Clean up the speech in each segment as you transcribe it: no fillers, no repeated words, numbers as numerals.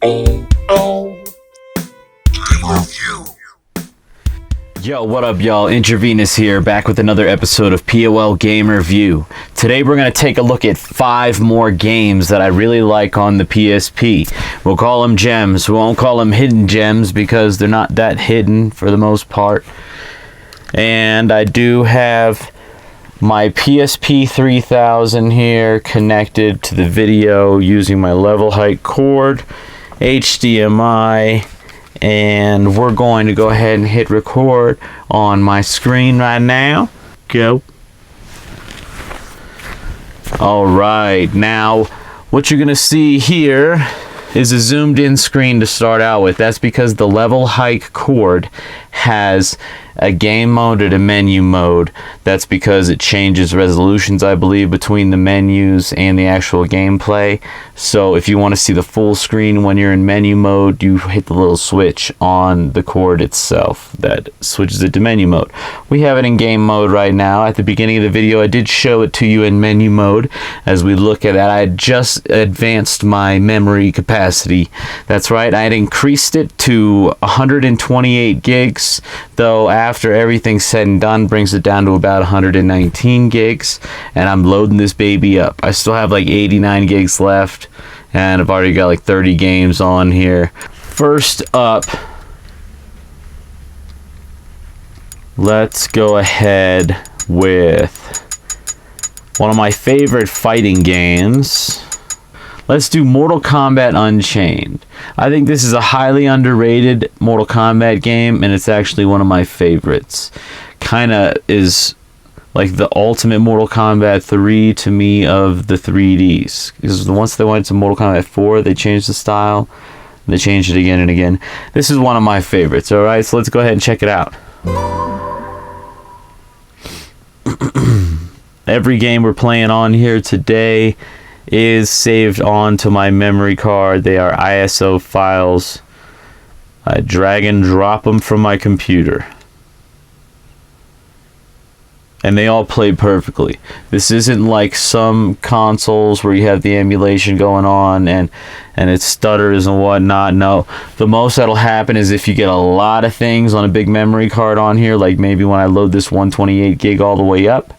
Yo, what up y'all? IntraVenus here, back with another episode of P.O.L. Game Review. Today we're going to take a look at 5 more games that I really like on the PSP. We'll call them gems. We won't call them hidden gems because they're not that hidden for the most part. And I do have my PSP 3000 here connected to the video using my LEVELHIKE cord, HDMI, and we're going to go ahead and hit record on my screen right now. Go. Alright, now what you're gonna see here is a zoomed in screen to start out with. That's because the LEVELHIKE cord has a game mode and a menu mode. That's because it changes resolutions, I believe, between the menus and the actual gameplay. So if you want to see the full screen when you're in menu mode, you hit the little switch on the cord itself that switches it to menu mode. We have it in game mode right now. At the beginning of the video, I did show it to you in menu mode. As we look at that, I had just advanced my memory capacity. That's right, I had increased it to 128 gigs, though after everything's said and done, brings it down to about 119 gigs, and I'm loading this baby up. I still have like 89 gigs left, and I've already got like 30 games on here. First up, let's go ahead with one of my favorite fighting games. Let's do Mortal Kombat Unchained. I think this is a highly underrated Mortal Kombat game, and it's actually one of my favorites. Kinda is like the ultimate Mortal Kombat 3 to me of the 3Ds. Because once they went to Mortal Kombat 4, they changed the style. They changed it again and again. This is one of my favorites, alright? So let's go ahead and check it out. Every game we're playing on here today is saved onto my memory card. They are ISO files. I drag and drop them from my computer, and they all play perfectly. This isn't like some consoles where you have the emulation going on and it stutters and whatnot. No, the most that'll happen is if you get a lot of things on a big memory card on here, like maybe when I load this 128 gig all the way up,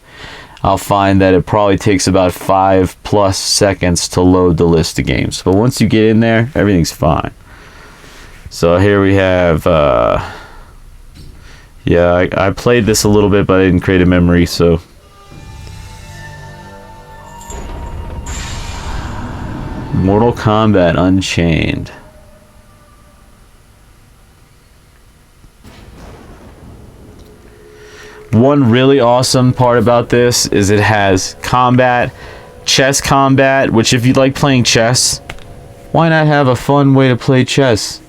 I'll find that it probably takes about 5+ seconds to load the list of games. But once you get in there, everything's fine. So here we have, yeah, I played this a little bit, but I didn't create a memory, so. Mortal Kombat Unchained. One really awesome part about this is it has combat, chess combat, which if you like playing chess, why not have a fun way to play chess?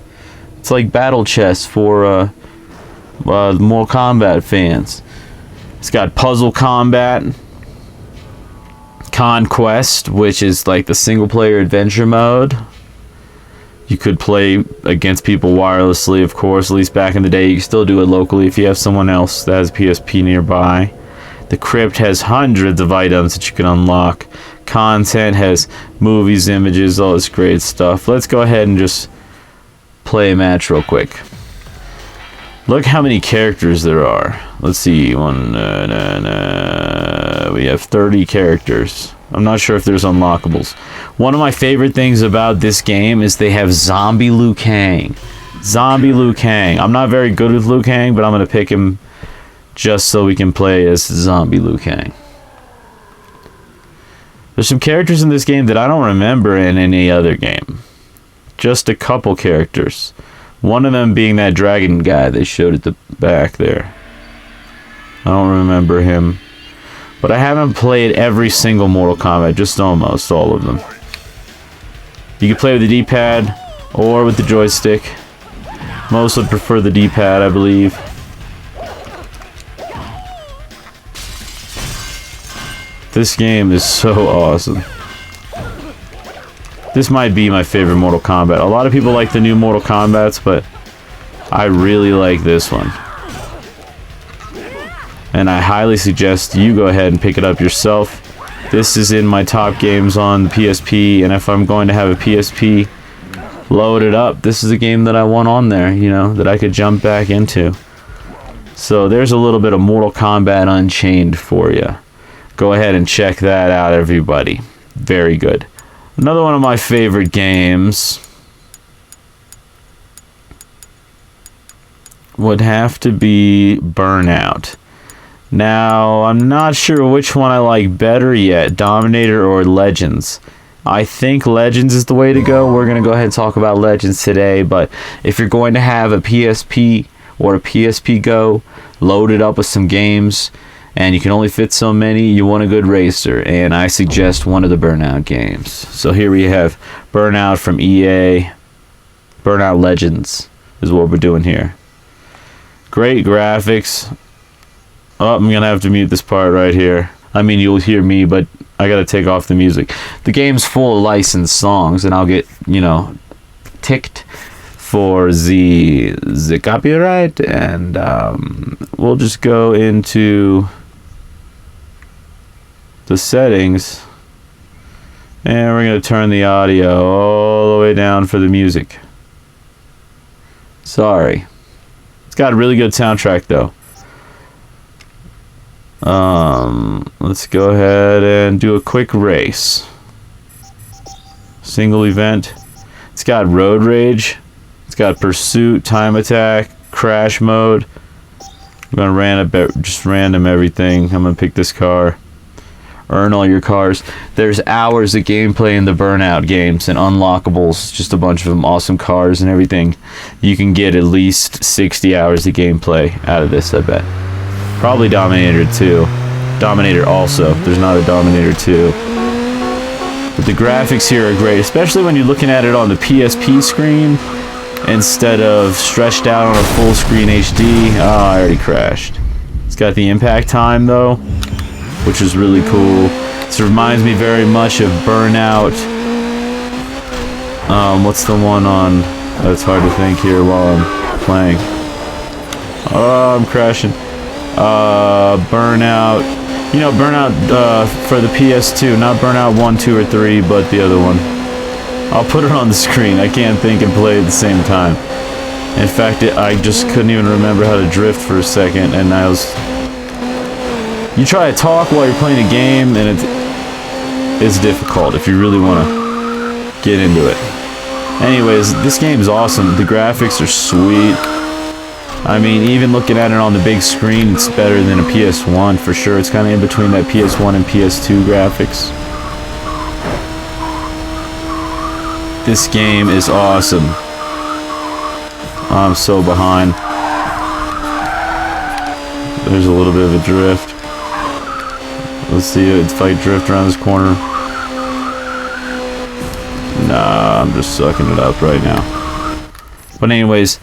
It's like battle chess for Mortal Kombat fans. It's got puzzle combat, conquest, which is like the single player adventure mode. You could play against people wirelessly, of course, at least back in the day. You can still do it locally if you have someone else that has a PSP nearby. The crypt has hundreds of items that you can unlock. Content has movies, images, all this great stuff. Let's go ahead and just play a match real quick. Look how many characters there are. Let's see, we have 30 characters. I'm not sure if there's unlockables. One of my favorite things about this game is they have Zombie Liu Kang. Zombie Liu Kang. I'm not very good with Liu Kang, but I'm going to pick him just so we can play as Zombie Liu Kang. There's some characters in this game that I don't remember in any other game. Just a couple characters. One of them being that dragon guy they showed at the back there. I don't remember him. But I haven't played every single Mortal Kombat, just almost all of them. You can play with the D-pad or with the joystick. Most would prefer the D-pad, I believe. This game is so awesome. This might be my favorite Mortal Kombat. A lot of people like the new Mortal Kombats, but I really like this one. And I highly suggest you go ahead and pick it up yourself. This is in my top games on the PSP, and if I'm going to have a PSP load it up. This is a game that I want on there, you know, that I could jump back into. So there's a little bit of Mortal Kombat Unchained for you. Go ahead and check that out, everybody. Very good. Another one of my favorite games would have to be Burnout. Now, I'm not sure which one I like better yet, Dominator or Legends. I think Legends is the way to go. We're going to go ahead and talk about Legends today, but if you're going to have a PSP or a PSP Go, load it up with some games, and you can only fit so many, you want a good racer, and I suggest one of the Burnout games. So here we have Burnout from EA. Burnout Legends is what we're doing here. Great graphics. Oh, I'm gonna have to mute this part right here. I mean, you'll hear me, but I gotta take off the music. The game's full of licensed songs, and I'll get, you know, ticked for the copyright, and we'll just go into the settings, and we're gonna turn the audio all the way down for the music. Sorry. It's got a really good soundtrack though. Let's go ahead and do a quick race. Single event. It's got road rage. It's got pursuit, time attack, crash mode. I'm gonna just random everything. I'm gonna pick this car. Earn all your cars. There's hours of gameplay in the Burnout games and unlockables, just a bunch of them, awesome cars and everything. You can get at least 60 hours of gameplay out of this, I bet. Probably Dominator 2. Dominator also. There's not a Dominator 2. But the graphics here are great, especially when you're looking at it on the PSP screen instead of stretched out on a full screen HD. Oh, I already crashed. It's got the impact time though, which is really cool. This reminds me very much of Burnout. What's the one on? That's hard to think here while I'm playing. Oh, I'm crashing. Burnout. You know, Burnout for the PS2, not Burnout 1, 2, or 3, but the other one. I'll put it on the screen. I can't think and play at the same time. In fact, I just couldn't even remember how to drift for a second, and I was... You try to talk while you're playing a game, and it's difficult if you really want to get into it. Anyways, this game is awesome. The graphics are sweet. I mean, even looking at it on the big screen, it's better than a PS1 for sure. It's kind of in between that PS1 and PS2 graphics. This game is awesome. I'm so behind. There's a little bit of a drift. Let's see if I drift around this corner. Nah, I'm just sucking it up right now. But anyways,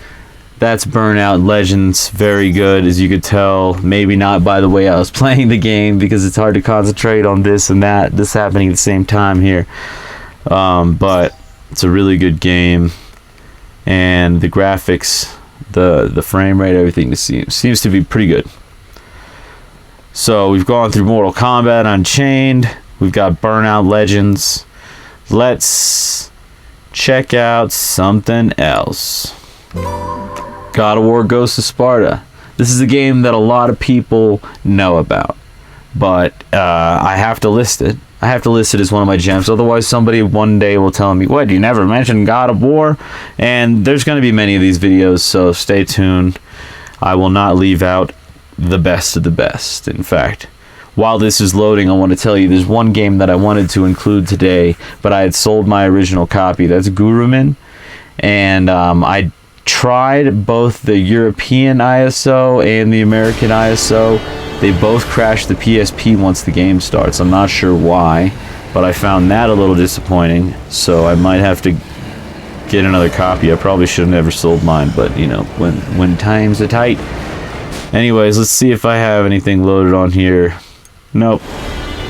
that's Burnout Legends. Very good, as you could tell. Maybe not by the way I was playing the game, because it's hard to concentrate on this and that. This happening at the same time here. But it's a really good game. And the graphics, the frame rate, everything seems to be pretty good. So we've gone through Mortal Kombat Unchained. We've got Burnout Legends. Let's check out something else. God of War Ghosts of Sparta. This is a game that a lot of people know about, but I have to list it. I have to list it as one of my gems. Otherwise, somebody one day will tell me, "What? You never mentioned God of War?" And there's going to be many of these videos, so stay tuned. I will not leave out the best of the best. In fact, while this is loading, I want to tell you there's one game that I wanted to include today, but I had sold my original copy. That's Guruman, and I tried both the European ISO and the American ISO. They both crash the PSP once the game starts. I'm not sure why, but I found that a little disappointing, so I might have to get another copy. I probably should have never sold mine, but you know, when times are tight. Anyways, let's see if I have anything loaded on here. Nope.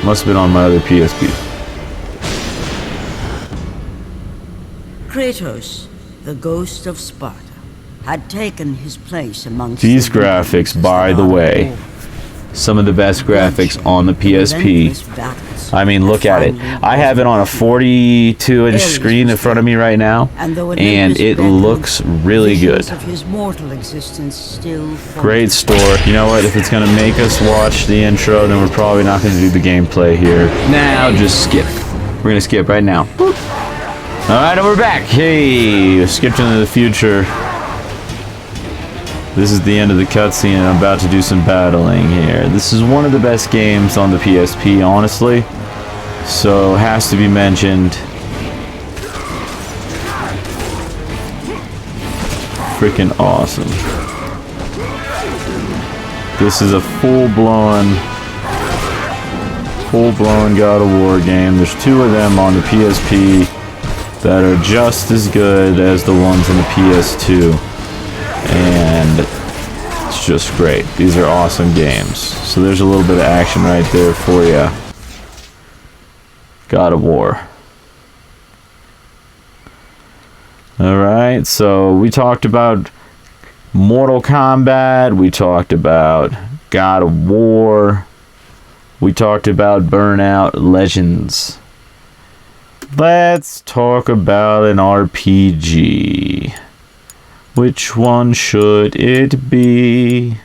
Must have been on my other PSP. Kratos, the ghost of Sparta, had taken his place amongst these graphics, by the way. some of the best graphics on the PSP. I mean, look at it. I have it on a 42-inch screen in front of me right now, and it looks really good. Great story. You know what? If it's going to make us watch the intro, then we're probably not going to do the gameplay here. Now, just skip. We're going to skip right now. Alright, and we're back. Hey, we skipped into the future. This is the end of the cutscene, and I'm about to do some battling here. This is one of the best games on the PSP, honestly. So, has to be mentioned. Freaking awesome. This is a full-blown God of War game. There's 2 of them on the PSP that are just as good as the ones on the PS2. And it's just great. These are awesome games. So there's a little bit of action right there for you. God of War. Alright, so we talked about Mortal Kombat. We talked about God of War. We talked about Burnout Legends. Let's talk about an RPG. Which one should it be?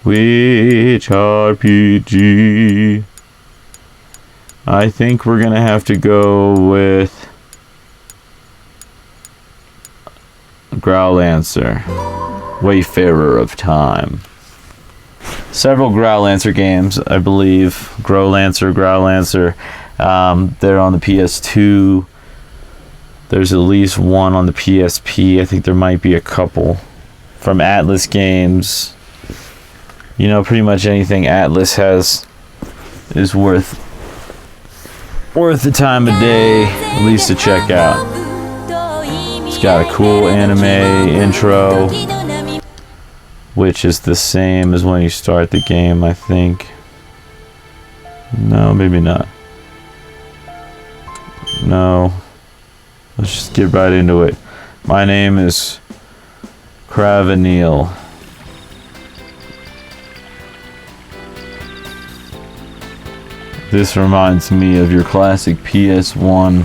Which RPG? I think we're gonna have to go with Growlanser, Wayfarer of Time. Several Growlanser games, I believe. Growlanser. They're on the PS2. There's at least one on the PSP. I think there might be a couple from Atlas Games. You know, pretty much anything Atlas has is worth the time of day, at least to check out. It's got a cool anime intro, which is the same as when you start the game, I think. No, maybe not. No. Let's just get right into it. My name is Cravenil. This reminds me of your classic PS1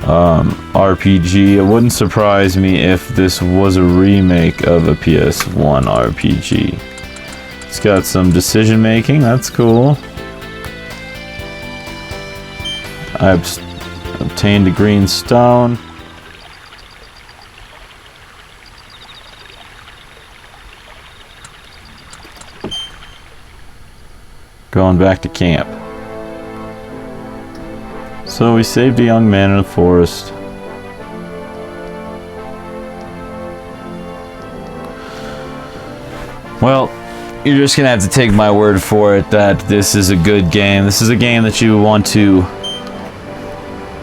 RPG. It wouldn't surprise me if this was a remake of a PS1 RPG. It's got some decision making, that's cool. I've obtained a green stone. Going back to camp. So we saved a young man in the forest. Well, you're just gonna have to take my word for it that this is a good game. This is a game that you want to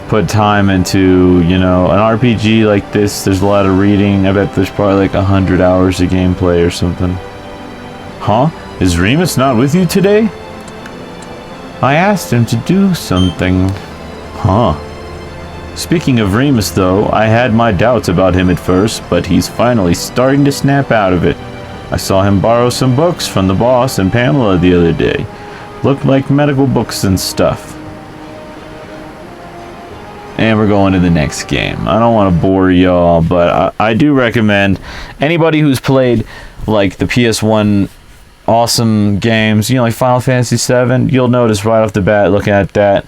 put time into, you know. An RPG like this, there's a lot of reading. I bet there's probably like 100 hours of gameplay or something. Huh? Is Remus not with you today? I asked him to do something. Huh. Speaking of Remus though, I had my doubts about him at first, but he's finally starting to snap out of it. I saw him borrow some books from the boss and Pamela the other day. Looked like medical books and stuff. And we're going to the next game. I don't want to bore y'all, but I do recommend anybody who's played like the PS1 awesome games, you know, like Final Fantasy VII, you'll notice right off the bat looking at that,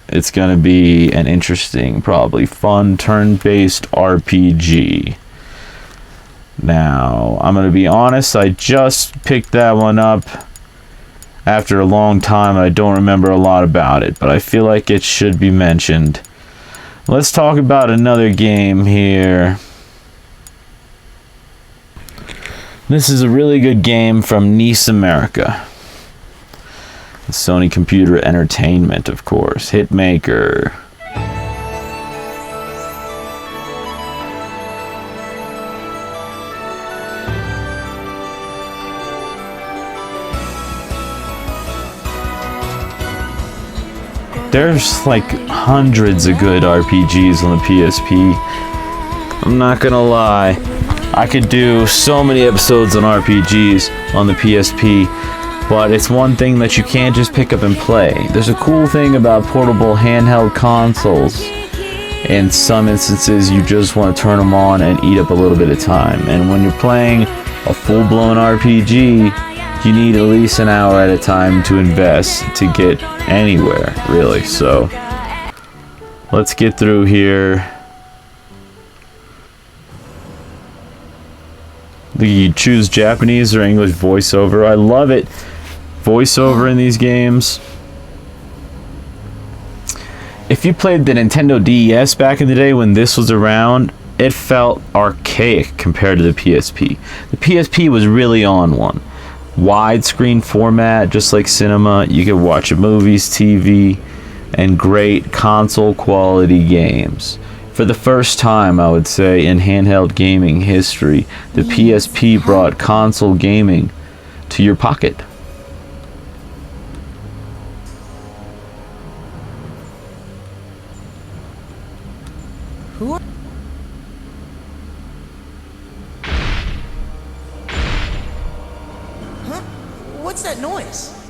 it's going to be an interesting, probably fun, turn-based RPG. Now, I'm going to be honest, I just picked that one up after a long time, and I don't remember a lot about it, but I feel like it should be mentioned. Let's talk about another game here. This is a really good game from Nice, America. Sony Computer Entertainment, of course. Hitmaker. There's like hundreds of good RPGs on the PSP. I'm not gonna lie. I could do so many episodes on RPGs on the PSP, but it's one thing that you can't just pick up and play. There's a cool thing about portable handheld consoles. In some instances, you just want to turn them on and eat up a little bit of time. And when you're playing a full-blown RPG, you need at least an hour at a time to invest to get anywhere, really. So let's get through here. You choose Japanese or English voiceover. I love it. Voiceover in these games. If you played the Nintendo DS back in the day when this was around, it felt archaic compared to the PSP. The PSP was really on one. Widescreen format, just like cinema. You could watch movies, TV, and great console quality games. For the first time, I would say, in handheld gaming history, the PSP brought console gaming to your pocket. Who are... Huh? What's that noise?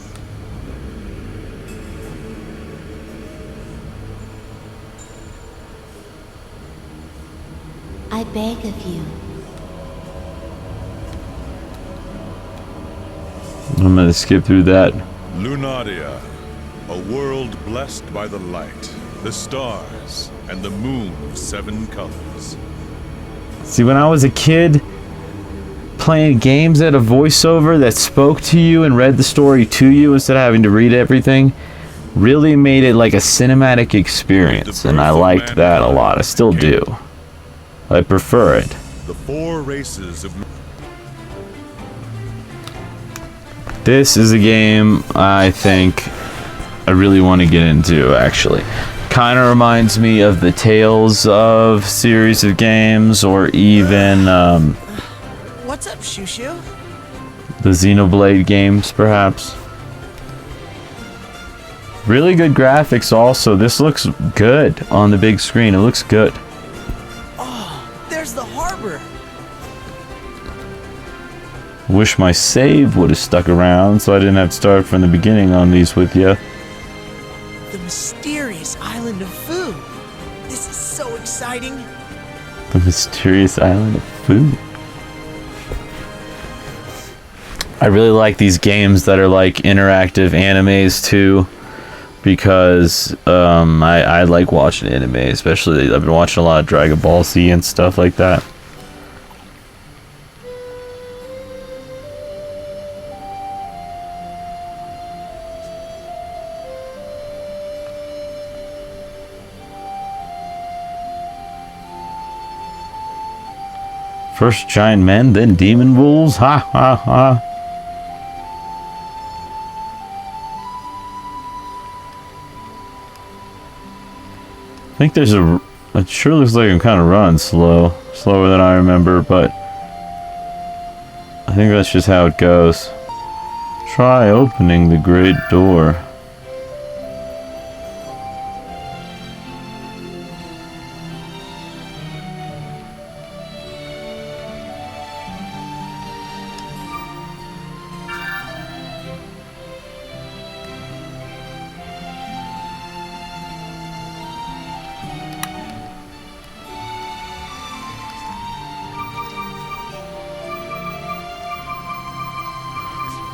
I beg of you. I'm gonna skip through that. Lunaria, a world blessed by the light, the stars, and the moon of 7 colors. See, when I was a kid, playing games that had a voiceover that spoke to you and read the story to you instead of having to read everything really made it like a cinematic experience, and I liked that a lot. I still do. I prefer it. The 4 races of... This is a game I think I really want to get into, actually. Kind of reminds me of the Tales of series of games, or even What's up, Shushu? the Xenoblade games, perhaps. Really good graphics also. This looks good on the big screen. It looks good. There's the harbor. Wish my save would have stuck around so I didn't have to start from the beginning on these with you. The mysterious island of food. This is so exciting. The mysterious island of food. I really like these games that are like interactive animes too, because I like watching anime, especially I've been watching a lot of Dragon Ball Z and stuff like that. First giant men, then demon wolves. Ha ha ha. I think there's a... It sure looks like I'm kind of running slow. Slower than I remember, but... I think that's just how it goes. Try opening the great door.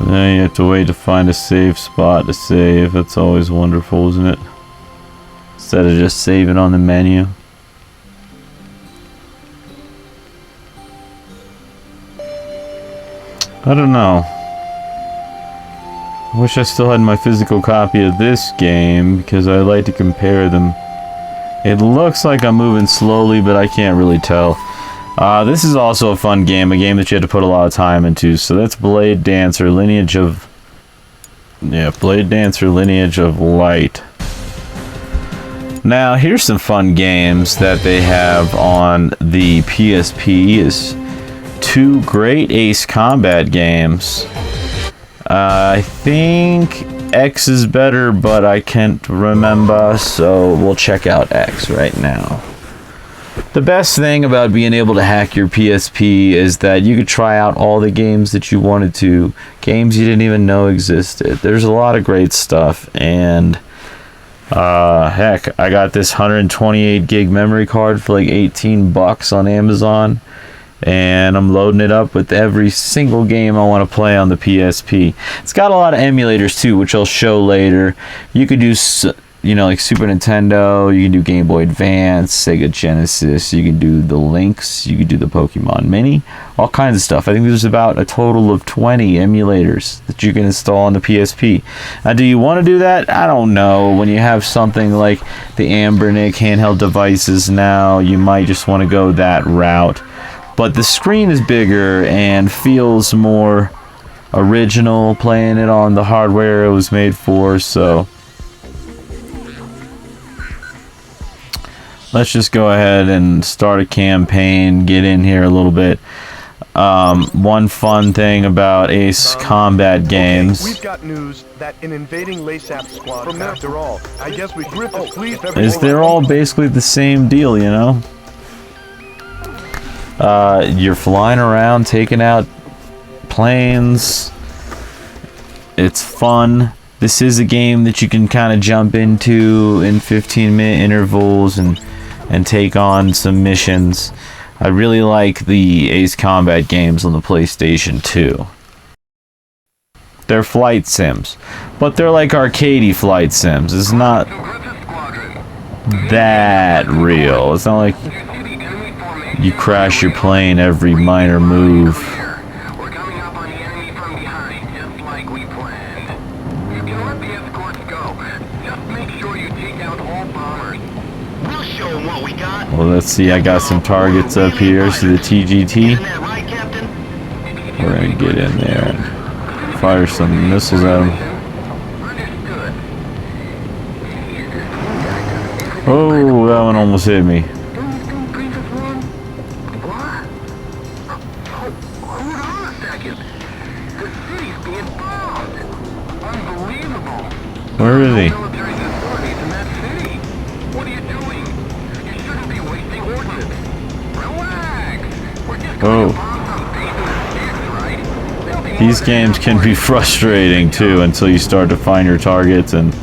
And then you have to wait to find a safe spot to save. That's always wonderful, isn't it? Instead of just saving on the menu. I don't know. I wish I still had my physical copy of this game, because I like to compare them. It looks like I'm moving slowly, but I can't really tell. This is also a fun game, a game that you had to put a lot of time into. So that's Blade Dancer, Lineage of... Yeah, Blade Dancer, Lineage of Light. Now, here's some fun games that they have on the PSP. Is 2 great Ace Combat games. I think X is better, but I can't remember, so we'll check out X right now. The best thing about being able to hack your PSP is that you could try out all the games that you wanted to, games you didn't even know existed. There's a lot of great stuff, and heck, I got this 128 gig memory card for like 18 bucks on Amazon, and I'm loading it up with every single game I want to play on the PSP. It's got a lot of emulators too, which I'll show later. You could do, you know, like Super Nintendo, you can do Game Boy Advance, Sega Genesis, you can do the Lynx, you can do the Pokemon Mini, all kinds of stuff. I think there's about a total of 20 emulators that you can install on the PSP. Now, do you want to do that? I don't know. When you have something like the Ambernic handheld devices now, you might just want to go that route. But the screen is bigger and feels more original playing it on the hardware it was made for, so let's just go ahead and start a campaign, get in here a little bit. One fun thing about Ace Combat games we've got news that an invading LASAP squad, from after all, I guess we is they're all basically the same deal, you know? You're flying around, taking out planes. It's fun. This is a game that you can kind of jump into in 15-minute intervals and take on some missions. I really like the Ace Combat games on the PlayStation 2. They're flight sims, but they're like arcadey flight sims. It's not that real. It's not like you crash your plane every minor move. We're coming up on the enemy from behind, just like we planned. You can let the escorts go. Just make sure you take out all bombers. We'll show them what we got. Well, let's see. I got some targets up here. See the TGT? Isn't that right, Captain? We're gonna get in there and fire some missiles at them. Understood. Oh, that one almost hit me. Where is he? What are you doing? You shouldn't be wasting ordnance. Relax. We're just Oh. right? These games can be frustrating too until you start to find your targets, and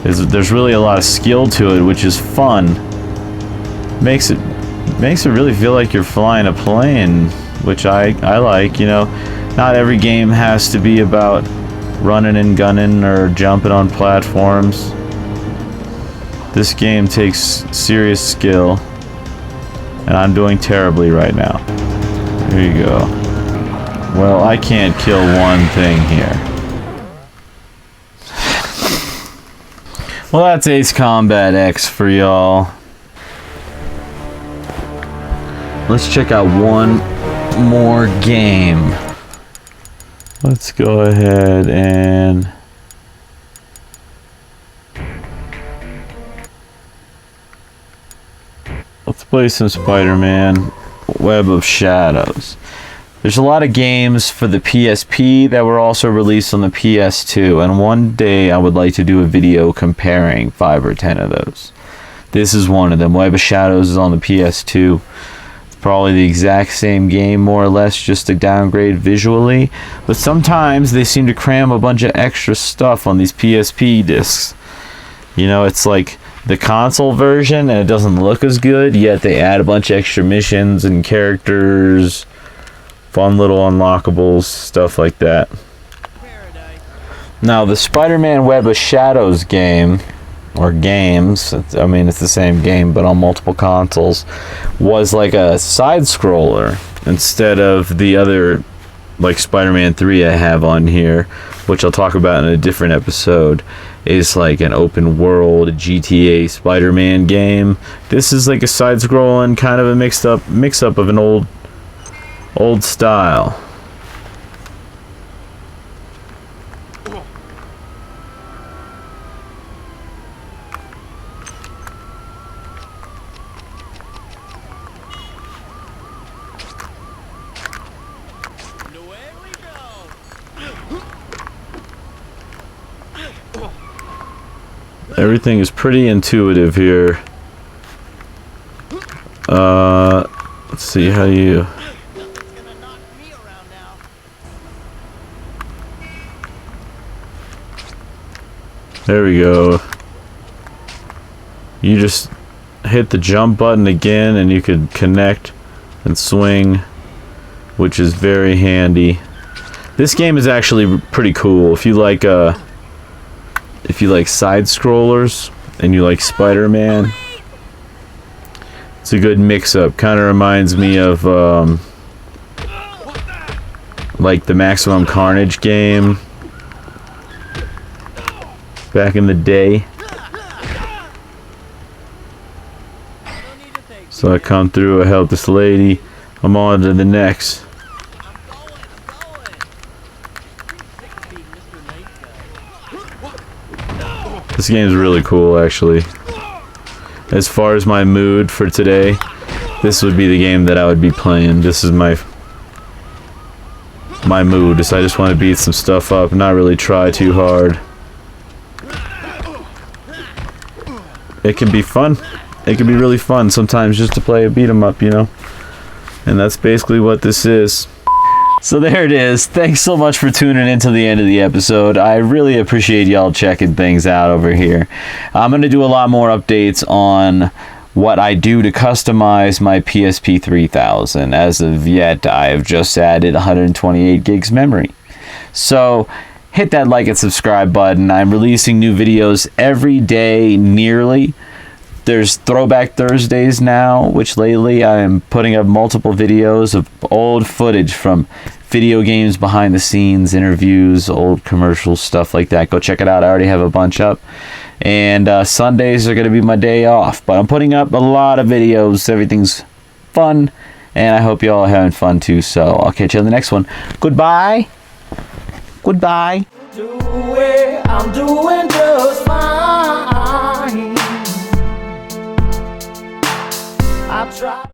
there's really a lot of skill to it, which is fun. Makes it really feel like you're flying a plane, which I like, you know. Not every game has to be about running and gunning or jumping on platforms. This game takes serious skill, and I'm doing terribly right now. Here you go. Well, I can't kill one thing here. Well, that's Ace Combat X for y'all. Let's check out one more game. Let's go ahead and let's play some Spider-Man Web of Shadows. There's a lot of games for the PSP that were also released on the PS2, and one day I would like to do a video comparing 5 or 10 of those. This is one of them. Web of Shadows is on the PS2. Probably the exact same game, more or less, just a downgrade visually. But sometimes they seem to cram a bunch of extra stuff on these PSP discs. You know, it's like the console version and it doesn't look as good, yet they add a bunch of extra missions and characters, fun little unlockables, stuff like that. Now, the Spider-Man Web of Shadows game, or games, I mean it's the same game but on multiple consoles, was like a side scroller instead of the other, like Spider-Man 3 I have on here, which I'll talk about in a different episode. Is like an open world GTA Spider-Man game. This is like a side scrolling kind of a mix up of an old style. Everything is pretty intuitive here. Let's see how you... There we go. You just hit the jump button again and you could connect and swing, which is very handy. This game is actually pretty cool. If you like side scrollers and you like Spider-Man, it's a good mix-up. Kind of reminds me of like the Maximum Carnage game back in the day. So I come through, I help this lady, I'm on to the next. This game is really cool, actually. As far as my mood for today, this would be the game that I would be playing. This is my mood. I just want to beat some stuff up, not really try too hard. It can be fun. It can be really fun sometimes just to play a beat 'em up, you know? And that's basically what this is. So there it is. Thanks so much for tuning in to the end of the episode. I really appreciate y'all checking things out over here. I'm going to do a lot more updates on what I do to customize my PSP 3000. As of yet, I've just added 128 gigs memory. So hit that like and subscribe button. I'm releasing new videos every day, nearly. There's Throwback Thursdays now, which lately I am putting up multiple videos of old footage from video games, behind the scenes, interviews, old commercials, stuff like that. Go check it out. I already have a bunch up. And Sundays are going to be my day off. But I'm putting up a lot of videos. Everything's fun. And I hope you all are having fun too. So I'll catch you on the next one. Goodbye. Goodbye. I'm doing just fine.